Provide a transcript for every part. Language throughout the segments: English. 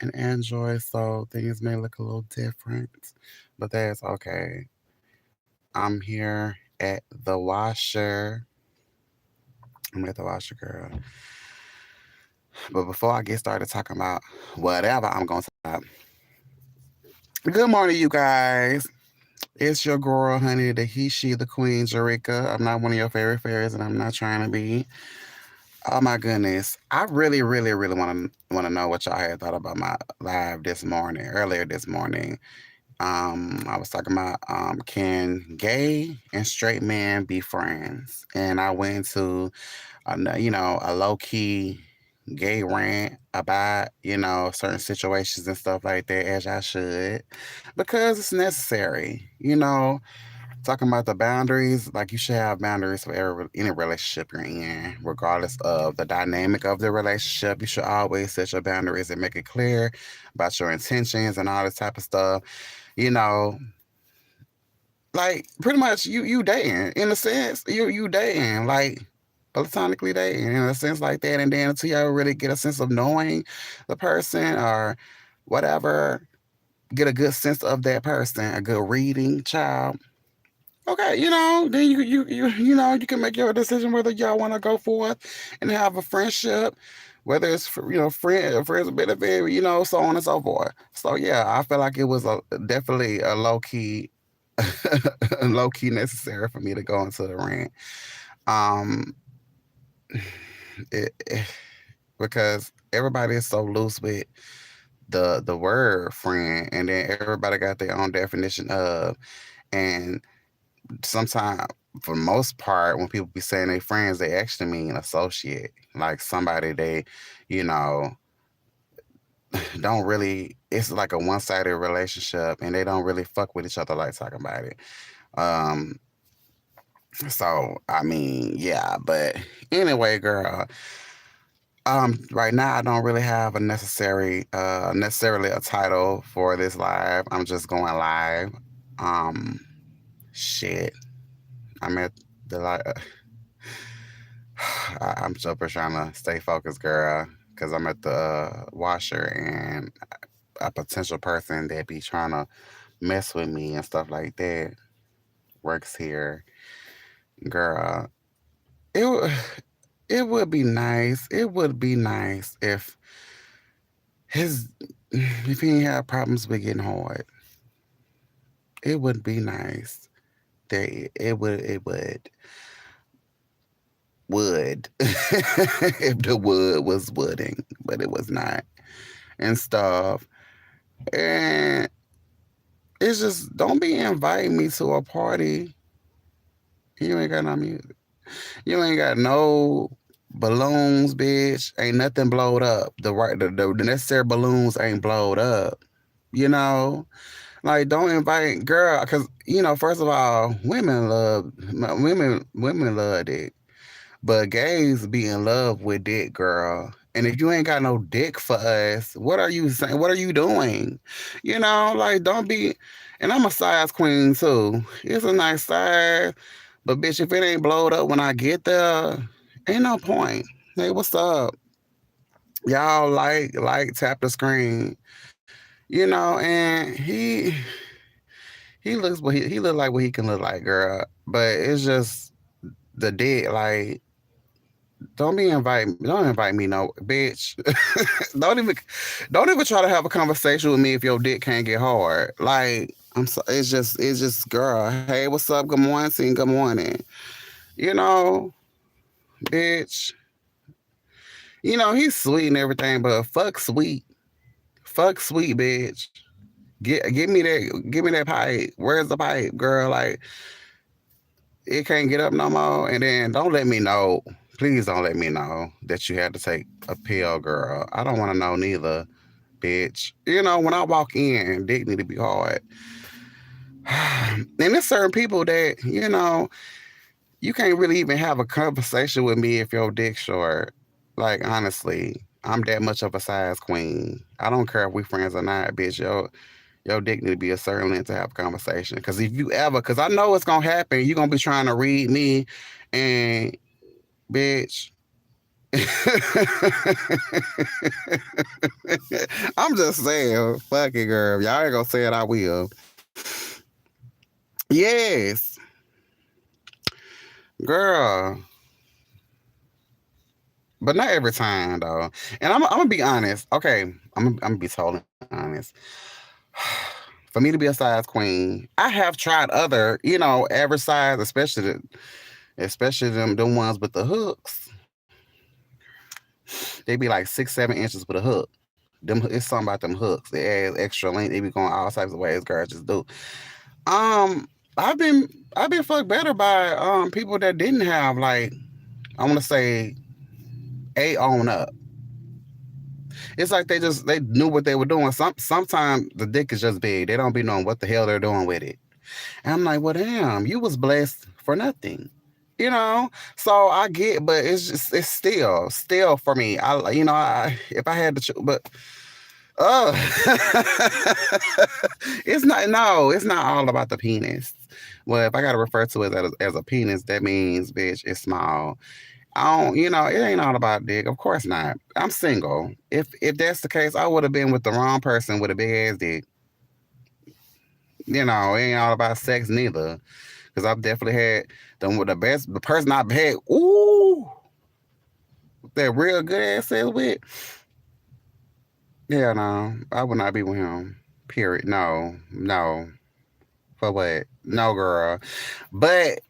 an Android, so things may look a little different, but that's okay. I'm here at the washer. I'm at the washer, girl. But before I get started talking about whatever I'm going to talk about, good morning, you guys. It's your girl, honey, the he, she, the queen, JUREAKA. I'm not one of your favorite fairies, and I'm not trying to be. Oh my goodness, I really, really, really want to know what y'all had thought about my live this morning, earlier this morning. I was talking about can gay and straight men be friends, and I went into a low key gay rant about certain situations and stuff like that, as I should, because it's necessary. Talking about the boundaries, like you should have boundaries for any relationship you're in, regardless of the dynamic of the relationship. You should always set your boundaries and make it clear about your intentions and all this type of stuff. You know, like pretty much you dating in a sense. You dating like platonically dating in a sense like that, and then until y'all really get a sense of knowing the person or whatever, get a good sense of that person, a good reading child. Okay, then you can make your decision whether y'all want to go forth and have a friendship, whether it's friends with benefit, so on and so forth. So yeah, I feel like it was definitely a low key, low key necessary for me to go into the rant. Um, it, because everybody is so loose with the word friend, and then everybody got their own definition of, and sometimes, for the most part, when people be saying they friends, they actually mean associate, like somebody they, you know, don't really. It's like a one-sided relationship, and they don't really fuck with each other like talking about it. Um, so I mean, yeah, but anyway, girl. Right now I don't really have a necessarily a title for this live. I'm just going live. Um, shit. I'm at the I'm super trying to stay focused, girl, because I'm at the washer, and a potential person that be trying to mess with me and stuff like that works here, girl. It would it would be nice. It would be nice his if he ain't had problems with getting hard. It would be nice. It would if the wood was wooding, but it was not and stuff. And it's just don't be inviting me to a party. You ain't got no music. You ain't got no balloons, bitch. Ain't nothing blowed up. The necessary balloons ain't blowed up. You know, like don't invite girl, because first of all, women love dick, but gays be in love with dick, girl. And if you ain't got no dick for us, what are you saying? What are you doing? Like don't be. And I'm a size queen too. It's a nice size, but bitch, if it ain't blowed up when I get there, ain't no point. Hey, what's up? Y'all tap the screen, and he looks what he look like what he can look like, girl. But it's just the dick, like don't invite me, no bitch. don't even don't even try to have a conversation with me if your dick can't get hard. Like it's just girl. Hey, what's up? Good morning, scene. Good morning. You know, bitch. He's sweet and everything, but fuck sweet. Fuck sweet, bitch. Give me that pipe. Where's the pipe, girl? Like it can't get up no more. And then don't let me know. Please don't let me know that you had to take a pill, girl. I don't want to know neither, bitch. When I walk in, dick need to be hard. And there's certain people that, you can't really even have a conversation with me if your dick's short. Like, honestly, I'm that much of a size queen. I don't care if we friends or not, bitch. Your dick need to be a certain length to have a conversation. Because if you ever, because I know it's going to happen, you're going to be trying to read me and, bitch, I'm just saying, fuck it, girl. Y'all ain't gonna say it, I will. Yes, girl. But not every time though. And I'm gonna be honest. Okay, I'm gonna be totally honest. For me to be a size queen, I have tried other, average size, especially them ones with the hooks. They be like 6, 7 inches with a hook. Them it's something about them hooks. They add extra length. They be going all types of ways. Girls just do. Um, I've been I've been fucked better by people that didn't have like I want to say 8 on up. It's like they knew what they were doing. Sometimes the dick is just big. They don't be knowing what the hell they're doing with it. And I'm like, well, damn, you was blessed for nothing. You know, so I get, but it's still for me. I if I had to, but oh, it's not. No, it's not all about the penis. Well, if I gotta refer to it as a penis, that means, bitch, it's small. I don't, it ain't all about dick. Of course not. I'm single. If that's the case, I would have been with the wrong person with a big ass dick. It ain't all about sex neither. Because I've definitely had them with the person I've had, ooh, that real good ass sex with. Yeah, no, I would not be with him. Period. No, no. For what? No, girl. But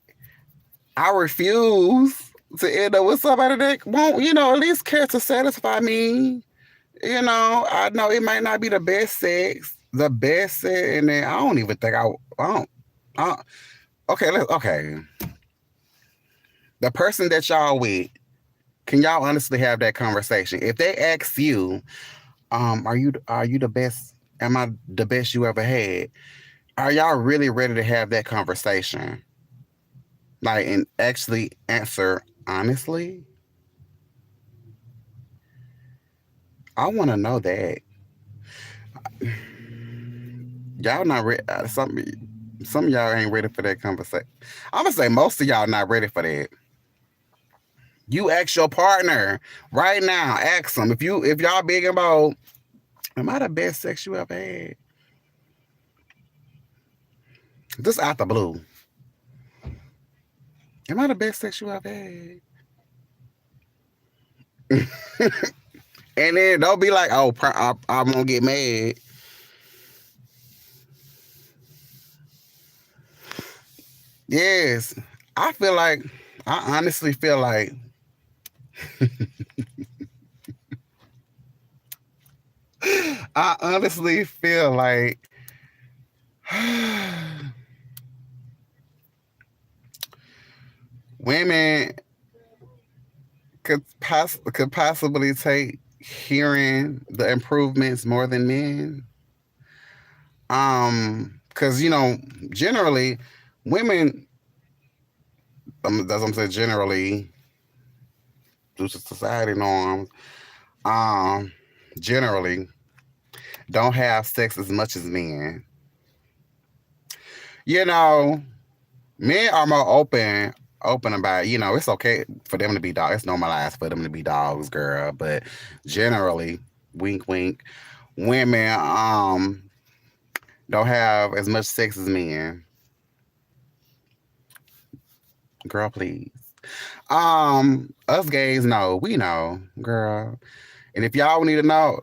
I refuse to end up with somebody that won't, at least care to satisfy me. I know it might not be the best sex, and then I don't even think I don't. I, okay. The person that y'all with, can y'all honestly have that conversation? If they ask you, are you the best? Am I the best you ever had? Are y'all really ready to have that conversation? Like, and actually answer honestly? I want to know that. Y'all not ready. Some of y'all ain't ready for that conversation. I'm gonna say most of y'all not ready for that. You ask your partner right now. Ask them if y'all big and bold. Am I the best sex you ever had? Just out the blue. Am I the best sex you ever had? And then don't be like, oh, I'm gonna get mad. Yes, I feel like I honestly feel like I honestly feel like women could possibly take hearing the improvements more than men. Because generally, women. That's what I'm saying. Generally, due to society norms, um, generally don't have sex as much as men. You know, Men are more open about, it's okay for them to be dogs. It's normalized for them to be dogs, girl. But generally, wink wink, women don't have as much sex as men. Girl, please. Us gays know, we know, girl. And if y'all need to know,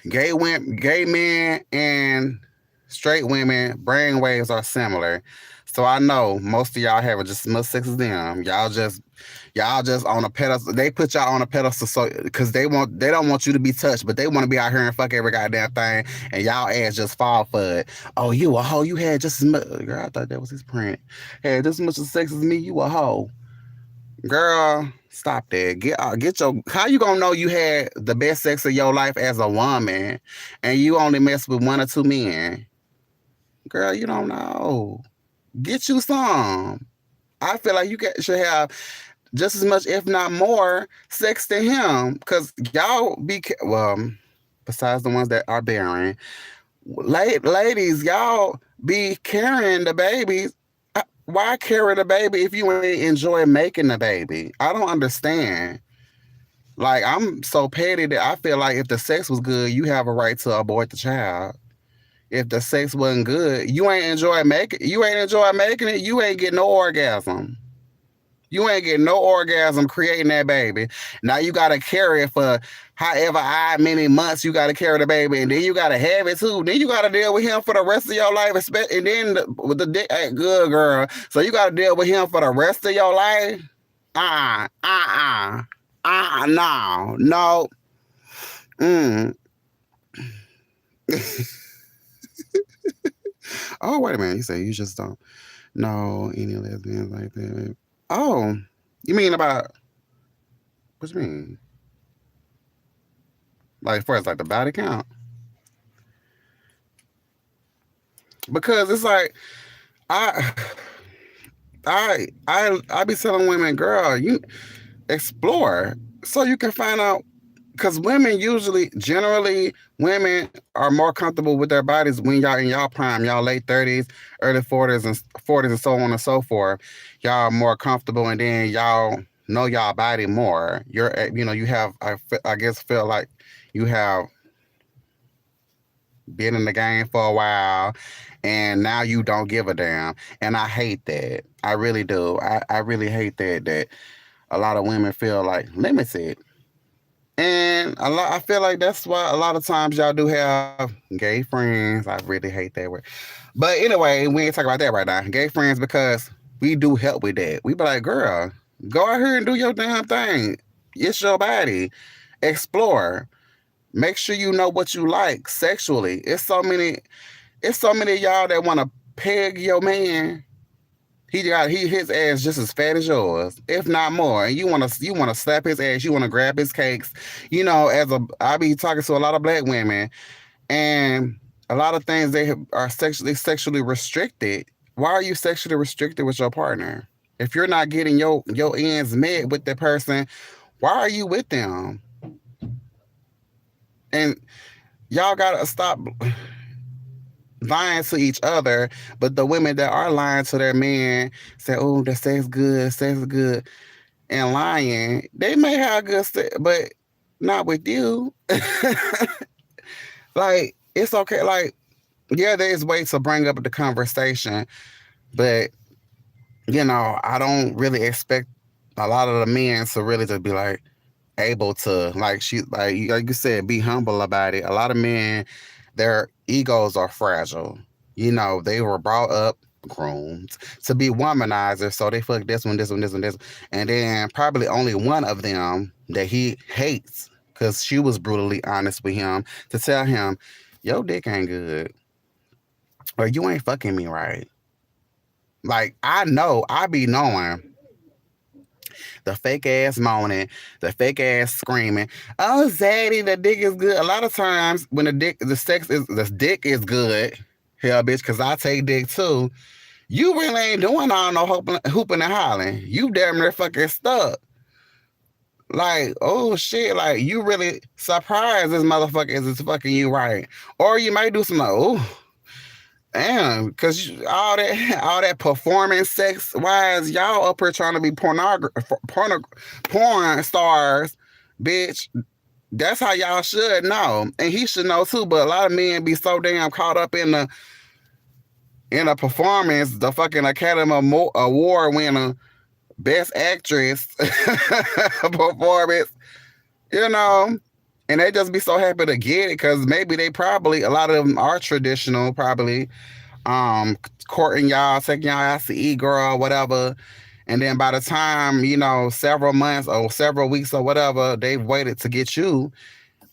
gay men and straight women brain waves are similar. So I know most of y'all have just as much sex as them. Y'all just on a pedestal. They put y'all on a pedestal so because they don't want you to be touched, but they want to be out here and fuck every goddamn thing, and y'all ass just fall for it. Oh, you a hoe? You had just as much. Girl, I thought that was his print. Had just as much sex as me. You a hoe? Girl, stop that. Get your. How you gonna know you had the best sex of your life as a woman, and you only mess with 1 or 2 men? Girl, you don't know. Get you some. I feel like should have just as much, if not more, sex than him. Cause y'all well, besides the ones that are barren, ladies, y'all be carrying the babies. why carry the baby if you ain't enjoy making the baby? I don't understand. Like, I'm so petty that I feel like if the sex was good, you have a right to abort the child. If the sex wasn't good, you ain't enjoy making it, you ain't get no orgasm. You ain't getting no orgasm creating that baby. Now you gotta carry it for however many months you gotta carry the baby, and then you gotta have it too. Then you gotta deal with him for the rest of your life, and then with the dick, good girl. So you gotta deal with him for the rest of your life. No, no. Mm. Oh, wait a minute. You say you just don't know any lesbians like that. Oh, you mean about what you mean? Like for as like the body count? Because it's like I I be telling women, girl, you explore so you can find out because women usually generally women are more comfortable with their bodies when y'all in y'all prime, y'all late 30s, early 40s and so on and so forth. Y'all are more comfortable and then y'all know y'all body more. You have I guess feel like you have been in the game for a while and now you don't give a damn. And I hate that. I really do. I really hate that a lot of women feel like limited. And I feel like that's why a lot of times y'all do have gay friends. I really hate that word. But anyway, we ain't talking about that right now. Gay friends because we do help with that. We be like, girl, go out here and do your damn thing. It's your body. Explore. Make sure you know what you like sexually. It's so many of y'all that want to peg your man. His ass just as fat as yours, if not more. And you wanna slap his ass. You wanna grab his cakes. I be talking to a lot of black women, and a lot of things are sexually restricted. Why are you sexually restricted with your partner? If you're not getting your ends met with the person, why are you with them? And y'all gotta stop lying to each other. But the women that are lying to their men say, "Oh, the sex is good," and lying, they may have good sex, but not with you. Like it's okay. Like yeah, there's ways to bring up the conversation, but I don't really expect a lot of the men to really to be like able to like you said, be humble about it. A lot of men, their egos are fragile. They were brought up, groomed to be womanizers, so they fuck this one, this one, this one, this one. And then probably only one of them that he hates because she was brutally honest with him to tell him, your dick ain't good or you ain't fucking me right. Like I be knowing the fake ass moaning, the fake ass screaming. Oh, Zaddy, the dick is good. A lot of times when the dick is good, hell, bitch, because I take dick too. You really ain't doing all no hooping and hollering. You damn near fucking stuck. Like, oh shit, like you really surprised this motherfucker is fucking you right. Or you might do some like, oh, damn, because all that performance sex wise, y'all up here trying to be porn stars, bitch. That's how y'all should know, and he should know too. But a lot of men be so damn caught up in a performance, the fucking Academy Award winner, Best Actress performance, you know. And they just be so happy to get it because maybe a lot of them are traditional, probably courting y'all, taking y'all out to eat, girl, whatever. And then by the time, several months or several weeks or whatever, they've waited to get you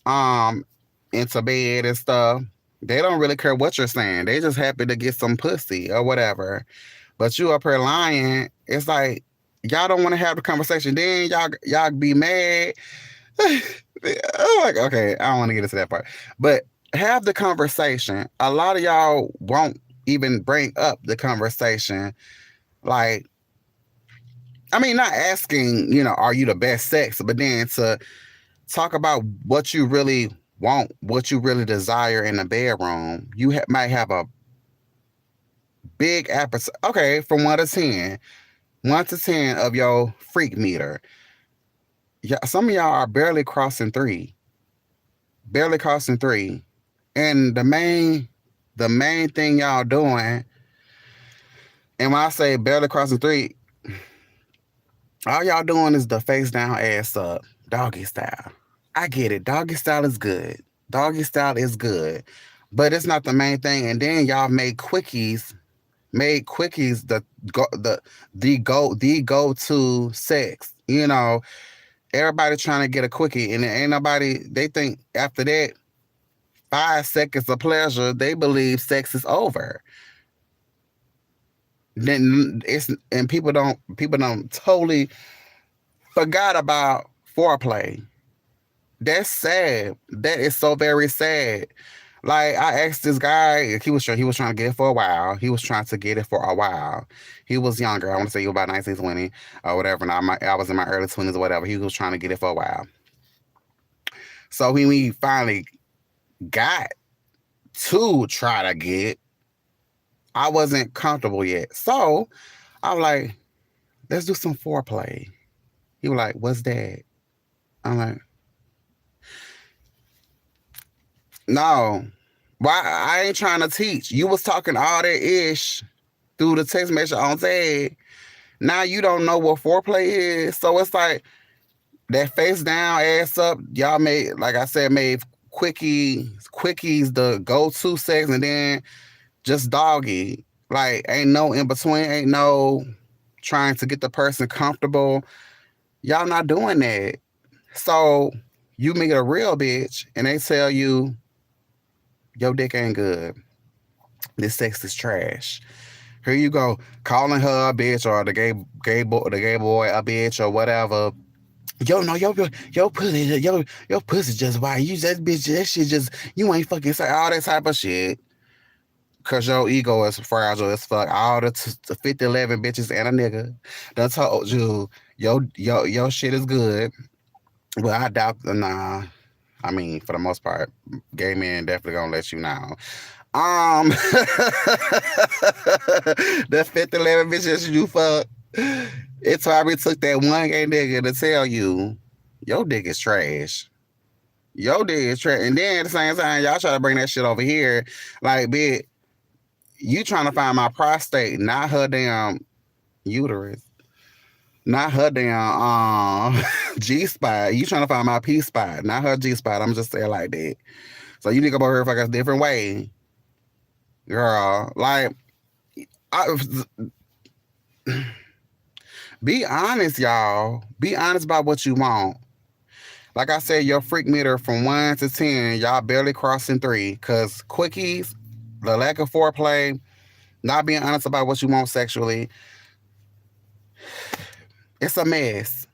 um into bed and stuff. They don't really care what you're saying. They just happy to get some pussy or whatever. But you up here lying, it's like y'all don't want to have the conversation. Then y'all be mad. Oh, like, okay, I don't want to get into that part. But have the conversation. A lot of y'all won't even bring up the conversation. Like, I mean, not asking, are you the best sex, but then to talk about what you really want, what you really desire in the bedroom. You might have a Big appetite. Okay, from 1 to 10. 1 to 10 of your freak meter. Yeah, some of y'all are barely crossing three. Barely crossing three. And the main thing y'all doing, and when I say barely crossing three, all y'all doing is the face down, ass up, doggy style. I get it. Doggy style is good. Doggy style is good. But it's not the main thing. And then y'all made quickies the go to sex. Everybody trying to get a quickie, and ain't nobody. They think after that 5 seconds of pleasure, they believe sex is over. Then people don't totally forgot about foreplay. That's sad. That is so very sad. Like I asked this guy, he was trying to get it for a while. He was trying to get it for a while. He was younger. I want to say he was about 19, 20 or whatever. Now I was in my early 20s or whatever. He was trying to get it for a while. So when we finally got to try to get, I wasn't comfortable yet. So I was like, let's do some foreplay. He was like, what's that? I'm like, no. Why? I ain't trying to teach. You was talking all that ish through the text message on tag. Now you don't know what foreplay is. So it's like that face down, ass up. Y'all made, like I said, made quickies the go-to sex, and then just doggy. Like ain't no in between, ain't no trying to get the person comfortable. Y'all not doing that. So you meet a real bitch and they tell you your dick ain't good. This sex is trash. Here you go, calling her a bitch, or the gay boy a bitch or whatever. Yo, no, your pussy just why you just bitch. That shit just you ain't fucking say all that type of shit. Cause your ego is fragile as fuck. All the 50, 11 bitches and a nigga done told you your shit is good. Well, I doubt. Nah, I mean, for the most part, gay men definitely gonna let you know. Um, the 50, 11 bitches you fuck, it probably took that one gay nigga to tell you your dick is trash. Your dick is trash. And then at the same time, y'all try to bring that shit over here. Like, bitch, you trying to find my prostate, not her damn uterus. Not her damn G spot. You trying to find my P spot, not her G spot. I'm just saying like that. So you need to go over here fuck a different way, girl. Like, I, be honest, y'all. Be honest about what you want. Like I said, your freak meter from 1 to 10, y'all barely crossing three. Cause quickies, the lack of foreplay, not being honest about what you want sexually, it's a mess.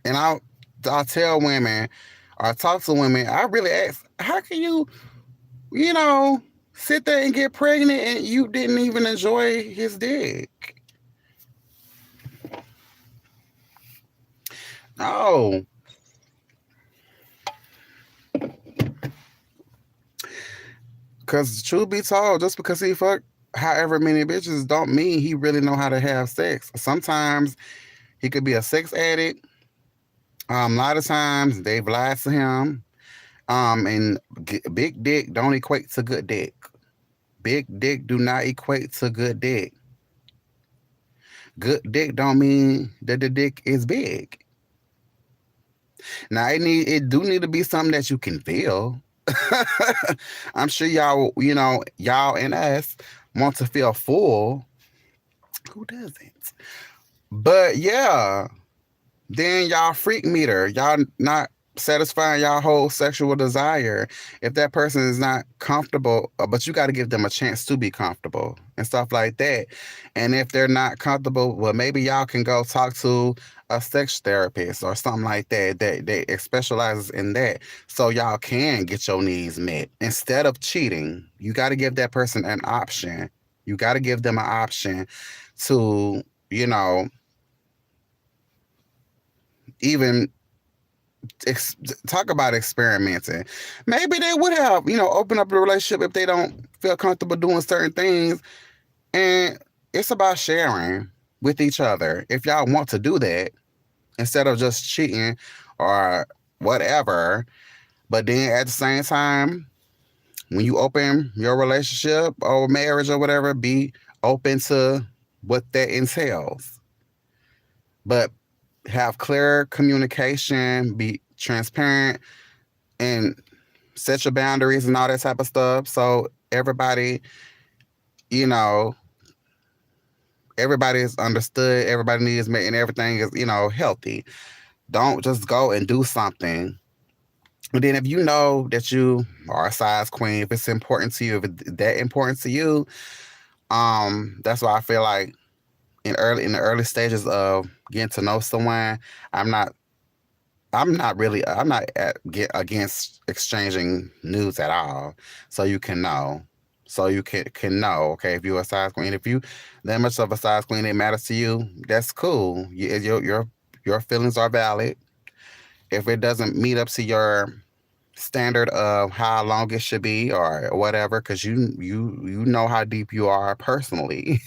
And I tell women, or I talk to women, I really ask, how can you know, sit there and get pregnant and you didn't even enjoy his dick? No. Because truth be told, just because he fucked however many bitches don't mean he really know how to have sex. Sometimes he could be a sex addict. A lot of times they've lied to him. And big dick don't equate to good dick. Big dick do not equate to good dick. Good dick don't mean that the dick is big. Now it do need to be something that you can feel. I'm sure y'all and us want to feel full. Who doesn't? But yeah, then y'all freak meter. Y'all not satisfying y'all whole sexual desire. If that person is not comfortable, but you got to give them a chance to be comfortable and stuff like that. And if they're not comfortable, well, maybe y'all can go talk to a sex therapist or something like that that specializes in that, so y'all can get your needs met instead of cheating. You got to give that person an option. You got to give them an option to, even talk about experimenting. Maybe they would have, opened up a relationship if they don't feel comfortable doing certain things. And it's about sharing with each other if y'all want to do that instead of just cheating or whatever. But then at the same time, when you open your relationship or marriage or whatever, be open to what that entails. But have clear communication, be transparent, and set your boundaries and all that type of stuff. So everybody, you know, everybody is understood, everybody needs met, and everything is, healthy. Don't just go and do something. And then if you know that you are a size queen, if it's important to you, if it's that important to you, that's why I feel like in the early stages of getting to know someone, I'm not I'm not against exchanging news at all. So you can know. So you can know, okay, if you're a size queen, if you that much of a size queen, it matters to you, that's cool. Your feelings are valid. If it doesn't meet up to your standard of how long it should be or whatever, because you know how deep you are personally.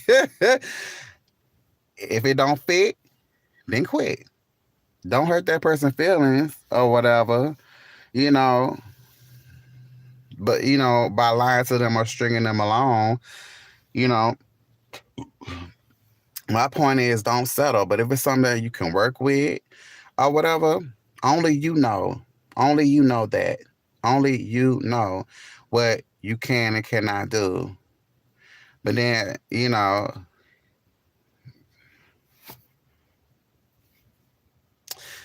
If it don't fit, then quit. Don't hurt that person's feelings or whatever, you know. But by lying to them or stringing them along, you know, my point is don't settle. But if it's something that you can work with or whatever, only you know. Only you know that. Only you know what you can and cannot do. But then,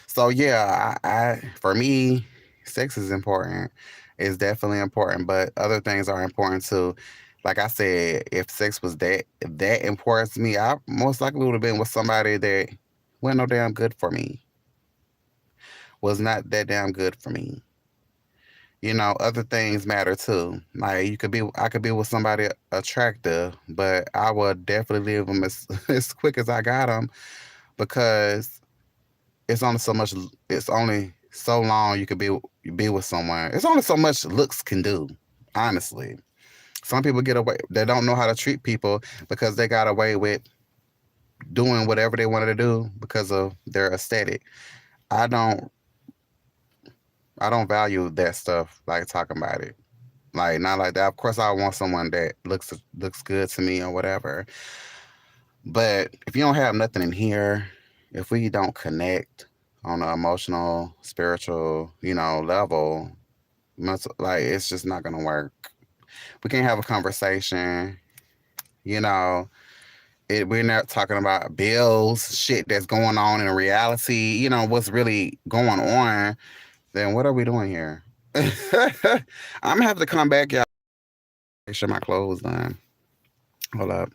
so yeah, I for me, sex is important. It's definitely important, but other things are important too. Like I said, if sex was that important to me, I most likely would have been with somebody that wasn't no damn good for me. Was not that damn good for me. Other things matter too. Like I could be with somebody attractive, but I would definitely leave them as as quick as I got them because it's only so much. It's only so long you could be with someone. It's only so much looks can do. Honestly, some people get away. They don't know how to treat people because they got away with doing whatever they wanted to do because of their aesthetic. I don't. I don't value that stuff. Like talking about it. Like not like that. Of course, I want someone that looks good to me or whatever. But if you don't have nothing in here, if we don't connect on an emotional, spiritual, level, like it's just not gonna work. We can't have a conversation, you know. We're not talking about bills, shit that's going on in reality, what's really going on. Then what are we doing here? I'm gonna have to come back, y'all. Make sure my clothes done. Hold up.